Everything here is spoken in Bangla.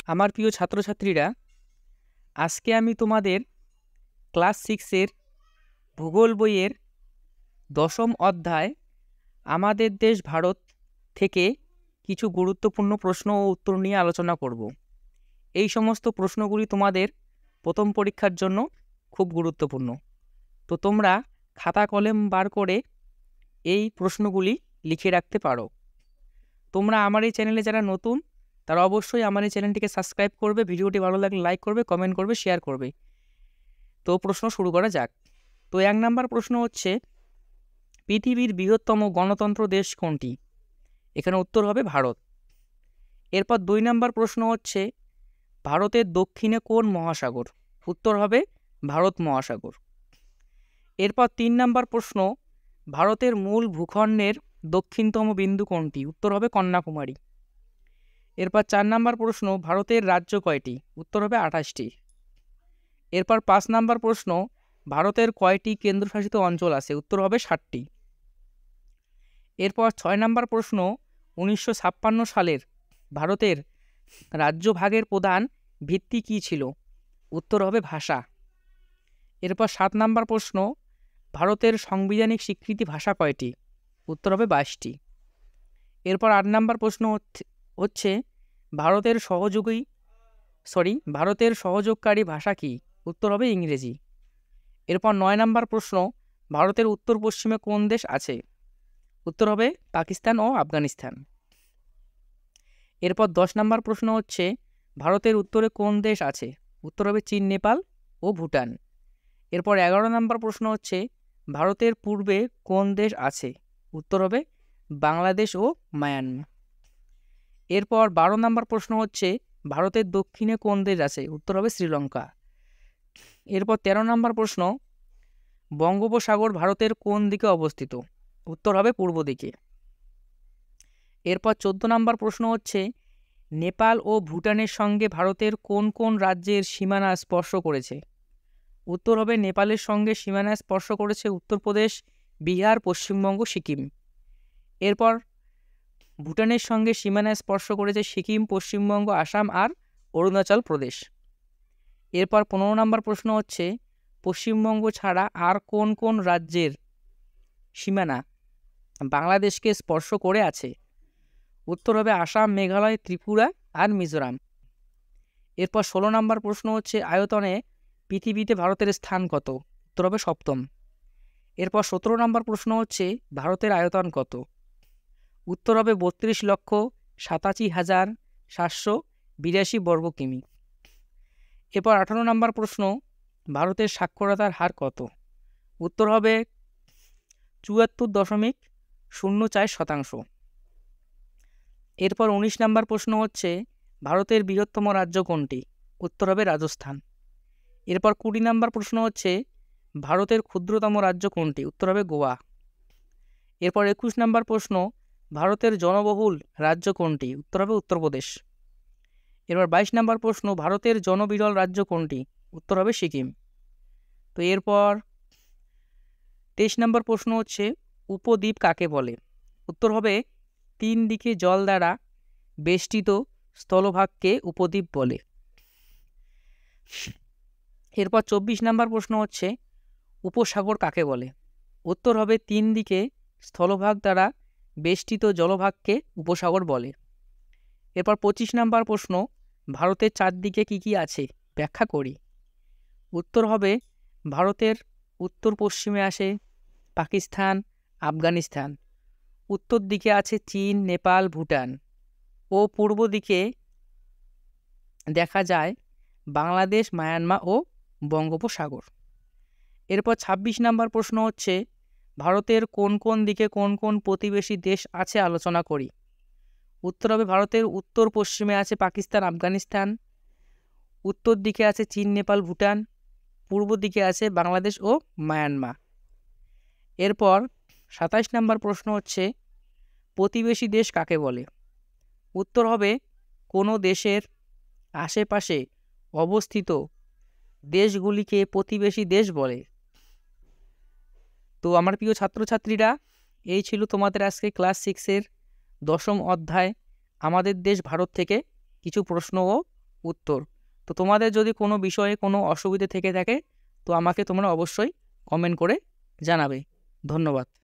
আমার প্রিয় ছাত্রছাত্রীরা, আজকে আমি তোমাদের ক্লাস 6-এর ভূগোল বইয়ের 10ম অধ্যায় আমাদের দেশ ভারত থেকে কিছু গুরুত্বপূর্ণ প্রশ্ন ও উত্তর নিয়ে আলোচনা করব। এই সমস্ত প্রশ্নগুলি তোমাদের প্রথম পরীক্ষার জন্য খুব গুরুত্বপূর্ণ। তো তোমরা খাতা কলম বার করে এই প্রশ্নগুলি লিখে রাখতে পারো। তোমরা আমার এই চ্যানেলে যারা নতুন তারা অবশ্যই আমার এই চ্যানেলটিকে সাবস্ক্রাইব করবে, ভিডিওটি ভালো লাগলে লাইক করবে, কমেন্ট করবে, শেয়ার করবে। তো প্রশ্ন শুরু করা যাক। তো 1 নম্বর প্রশ্ন হচ্ছে, পৃথিবীর বৃহত্তম গণতন্ত্র দেশ কোনটি? এখানে উত্তর হবে ভারত। এরপর 2 নম্বর প্রশ্ন হচ্ছে, ভারতের দক্ষিণে কোন মহাসাগর? উত্তর হবে ভারত মহাসাগর। এরপর 3 নম্বর প্রশ্ন, ভারতের মূল ভূখণ্ডের দক্ষিণতম বিন্দু কোনটি? উত্তর হবে কন্যাকুমারী। এরপর 4 নম্বর প্রশ্ন, ভারতের রাজ্য কয়টি? উত্তর হবে 28টি। এরপর 5 নম্বর প্রশ্ন, ভারতের কয়টি কেন্দ্রশাসিত অঞ্চল আছে? উত্তর হবে 60টি। এরপর 6 নম্বর প্রশ্ন, 1956 সালের ভারতের রাজ্য ভাগের প্রধান ভিত্তি কী ছিল? উত্তর হবে ভাষা। এরপর 7 নম্বর প্রশ্ন, ভারতের সাংবিধানিক স্বীকৃতি ভাষা কয়টি? উত্তর হবে 22টি। এরপর 8 নম্বর প্রশ্ন হচ্ছে, ভারতের সহযোগকারী ভাষা কি? উত্তর হবে ইংরেজি। এরপর 9 নম্বর প্রশ্ন, ভারতের উত্তর পশ্চিমে কোন দেশ আছে? উত্তর হবে পাকিস্তান ও আফগানিস্তান। এরপর 10 নম্বর প্রশ্ন হচ্ছে, ভারতের উত্তরে কোন দেশ আছে? উত্তর হবে চীন, নেপাল ও ভুটান। এরপর 11 নম্বর প্রশ্ন হচ্ছে, ভারতের পূর্বে কোন দেশ আছে? উত্তর হবে বাংলাদেশ ও মায়ানমার। এরপর 12 নম্বর প্রশ্ন হচ্ছে, ভারতের দক্ষিণে কোন দেশ আছে? উত্তর হবে শ্রীলঙ্কা। এরপর 13 নম্বর প্রশ্ন, বঙ্গোপসাগর ভারতের কোন দিকে অবস্থিত? উত্তর হবে পূর্ব দিকে। এরপর 14 নম্বর প্রশ্ন হচ্ছে, নেপাল ও ভুটানের সঙ্গে ভারতের কোন কোন রাজ্যের সীমানা স্পর্শ করেছে? উত্তর হবে নেপালের সঙ্গে সীমানা স্পর্শ করেছে উত্তরপ্রদেশ, বিহার, পশ্চিমবঙ্গ, সিকিম। এরপর ভুটানের সঙ্গে সীমানা স্পর্শ করেছে সিকিম, পশ্চিমবঙ্গ, আসাম আর অরুণাচল প্রদেশ। এরপর 15 নম্বর প্রশ্ন হচ্ছে, পশ্চিমবঙ্গ ছাড়া আর কোন কোন রাজ্যের সীমানা বাংলাদেশকে স্পর্শ করে আছে? উত্তর হবে আসাম, মেঘালয়, ত্রিপুরা আর মিজোরাম। এরপর 16 নম্বর প্রশ্ন হচ্ছে, আয়তনে পৃথিবীতে ভারতের স্থান কত? উত্তর হবে 7ম। এরপর 17 নম্বর প্রশ্ন হচ্ছে, ভারতের আয়তন কত? উত্তর হবে 32,87,782 বর্গ কিমি। এরপর 18 নম্বর প্রশ্ন, ভারতের সাক্ষরতার হার কত? উত্তর হবে 74.04%। এরপর 19 নম্বর প্রশ্ন হচ্ছে, ভারতের বৃহত্তম রাজ্য কোনটি? উত্তর হবে রাজস্থান। এরপর 20 নম্বর প্রশ্ন হচ্ছে, ভারতের ক্ষুদ্রতম রাজ্য কোনটি? উত্তর হবে গোয়া। এরপর 21 নম্বর প্রশ্ন, ভারতের জনবহুল রাজ্য কোনটি? উত্তর হবে উত্তরপ্রদেশ। এরপর 22 নম্বর প্রশ্ন, ভারতের জনবিরল রাজ্য কোনটি? উত্তর হবে সিকিম। তো এরপর 23 নম্বর প্রশ্ন হচ্ছে, উপদ্বীপ কাকে বলে? উত্তর হবে 3 দিকে জল দ্বারা বেষ্টিত স্থলভাগকে উপদ্বীপ বলে। এরপর 24 নম্বর প্রশ্ন হচ্ছে, উপসাগর কাকে বলে? উত্তর হবে 3 দিকে স্থলভাগ দ্বারা বেষ্টিত জলভাগকে উপসাগর বলে। এরপর 25 নম্বর প্রশ্ন, ভারতের চারদিকে কি কি আছে? ব্যাখ্যা করি। উত্তর হবে ভারতের উত্তর পশ্চিমে আসে পাকিস্তান, আফগানিস্তান, উত্তর দিকে আছে চীন, নেপাল, ভুটান ও পূর্ব দিকে দেখা যায় বাংলাদেশ, মায়ানমার ও বঙ্গোপসাগর। এরপর 26 নম্বর প্রশ্ন হচ্ছে, ভারতের কোন কোন দিকে কোন কোন প্রতিবেশী দেশ আছে আলোচনা করি। উত্তর হবে ভারতের উত্তর পশ্চিমে আছে পাকিস্তান, আফগানিস্তান, উত্তর দিকে আছে চীন, নেপাল, ভুটান, পূর্ব দিকে আছে বাংলাদেশ ও মায়ানমার। এরপর 27 নম্বর প্রশ্ন হচ্ছে, প্রতিবেশী দেশ কাকে বলে? উত্তর হবে কোনো দেশের আশেপাশে অবস্থিত দেশগুলিকে প্রতিবেশী দেশ বলে। তো আমার প্রিয় ছাত্রছাত্রীরা, এই ছিল তোমাদের আজকে ক্লাস 6-এর 10ম অধ্যায় আমাদের দেশ ভারত থেকে কিছু প্রশ্ন ও উত্তর। তো তোমাদের যদি কোনো বিষয়ে কোনো অসুবিধে থেকে থাকে তো আমাকে তোমরা অবশ্যই কমেন্ট করে জানাবে। ধন্যবাদ।